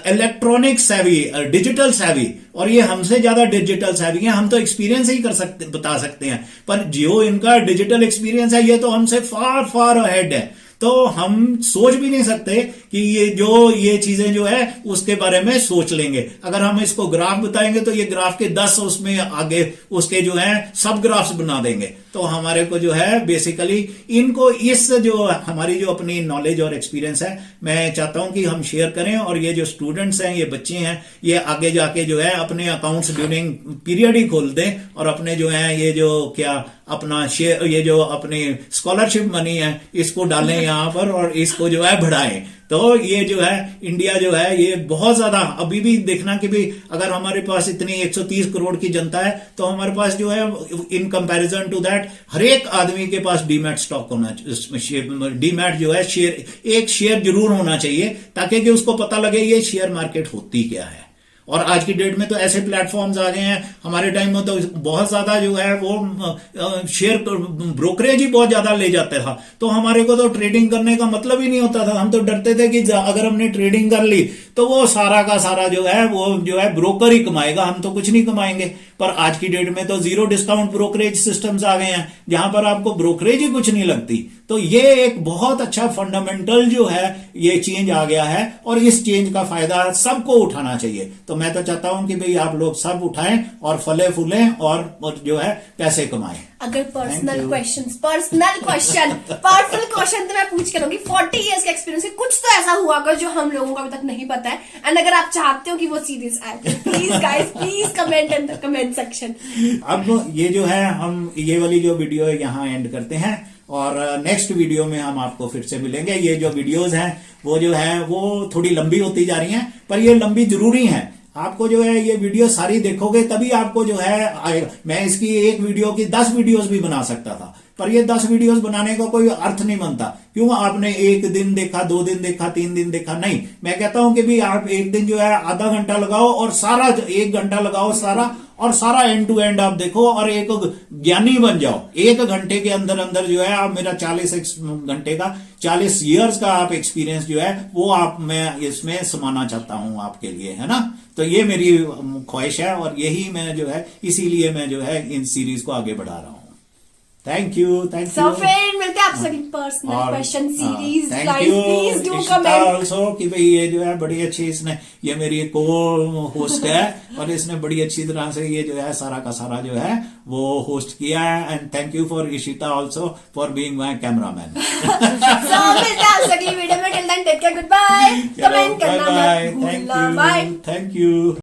electronic savvy, digital savvy, और ये हमसे ज्यादा डिजिटल सैवी हैं। हम तो एक्सपीरियंस ही बता सकते हैं, पर जो इनका डिजिटल एक्सपीरियंस है ये तो हमसे फार फार अहेड है। तो हम सोच भी नहीं सकते कि ये चीजें जो है उसके बारे में सोच लेंगे। अगर हम इसको ग्राफ बताएंगे तो ये ग्राफ के 10 उसमें आगे उसके जो है सब ग्राफ्स बना देंगे। तो हमारे को जो है बेसिकली इनको इस जो हमारी जो अपनी नॉलेज और एक्सपीरियंस है, मैं चाहता हूं कि हम शेयर करें, और ये जो स्टूडेंट्स हैं, ये बच्चे हैं, ये आगे जाके जो है अपने अकाउंट्स ड्यूरिंग पीरियड ही खोल दें और अपने जो है ये जो क्या अपना शेयर, ये जो अपनी स्कॉलरशिप मनी है इसको डालें यहां पर और इसको जो है बढ़ाएं। तो ये जो है इंडिया जो है ये बहुत ज्यादा अभी भी देखना कि भी अगर हमारे पास इतनी 130 करोड़ की जनता है तो हमारे पास जो है इन कंपैरिजन टू दैट हर एक आदमी के पास डीमैट स्टॉक होना, डीमैट जो है शेयर, एक शेयर जरूर होना चाहिए ताकि कि उसको पता लगे ये शेयर मार्केट होती क्या है। और आज की डेट में तो ऐसे प्लेटफॉर्म्स आ गए हैं, हमारे टाइम में तो बहुत ज्यादा जो है वो शेयर ब्रोकरेज ही बहुत ज्यादा ले जाते था, तो हमारे को तो ट्रेडिंग करने का मतलब ही नहीं होता था। हम तो डरते थे कि अगर हमने ट्रेडिंग कर ली तो वो सारा का सारा जो है वो जो है ब्रोकर ही कमाएगा, हम तो कुछ नहीं कमाएंगे। पर आज की डेट में तो जीरो डिस्काउंट ब्रोकरेज सिस्टम्स आ गए हैं जहां पर आपको ब्रोकरेज ही कुछ नहीं लगती। तो ये एक बहुत अच्छा फंडामेंटल जो है ये चेंज आ गया है और इस चेंज का फायदा सबको उठाना चाहिए। तो मैं तो चाहता हूं कि भाई आप लोग सब उठाएं और फले फूलें और जो है पैसे कमाएं। अगर पर्सनल क्वेश्चन तो मैं पूछ के लूंगी। 40 इयर्स का एक्सपीरियंस है, कुछ तो ऐसा हुआ अगर जो हम लोगों को अभी तक नहीं पता है, एंड अगर आप चाहते हो कि वो सीरीज आए तो please guys please comment in the comment section. अब ये जो है हम ये वाली जो वीडियो है यहाँ एंड करते हैं और नेक्स्ट वीडियो में हम आपको फिर से मिलेंगे। ये जो वीडियोस हैं वो जो है वो थोड़ी लंबी होती जा रही हैं, पर ये लंबी जरूरी है। आपको जो है ये वीडियो सारी देखोगे तभी आपको जो है आएगा। मैं इसकी एक वीडियो की 10 वीडियोस भी बना सकता था, पर ये 10 वीडियोस बनाने का कोई अर्थ नहीं बनता। क्यों आपने एक दिन देखा, 2 दिन देखा, 3 दिन देखा? नहीं, मैं कहता हूं कि भी आप एक दिन जो है आधा घंटा लगाओ और सारा 1 घंटा लगाओ सारा एंड टू एंड आप देखो और एक ज्ञानी बन जाओ। 1 घंटे के अंदर अंदर जो है आप मेरा 40 घंटे का 40 इयर्स का आप एक्सपीरियंस जो है वो आप मैं इसमें समाना चाहता हूं आपके लिए, है ना। तो ये मेरी ख्वाहिश है और यही मैं जो है इसीलिए मैं जो है इन सीरीज को आगे बढ़ा रहा हूं। Thank you. सो फिर मिलते हैं आपसे personal question series. Please do comment also कि भाई ये जो है बड़ी अच्छी, इसने ये मेरी को होस्ट है और इसने बड़ी अच्छी तरह से ये जो है सारा का सारा जो है वो होस्ट किया है। And thank you for Ishita also for being my cameraman. So मिलते हैं आपसे अगली वीडियो में। Till then take care, good bye. Comment करना मत भूलना। बाय। Thank you.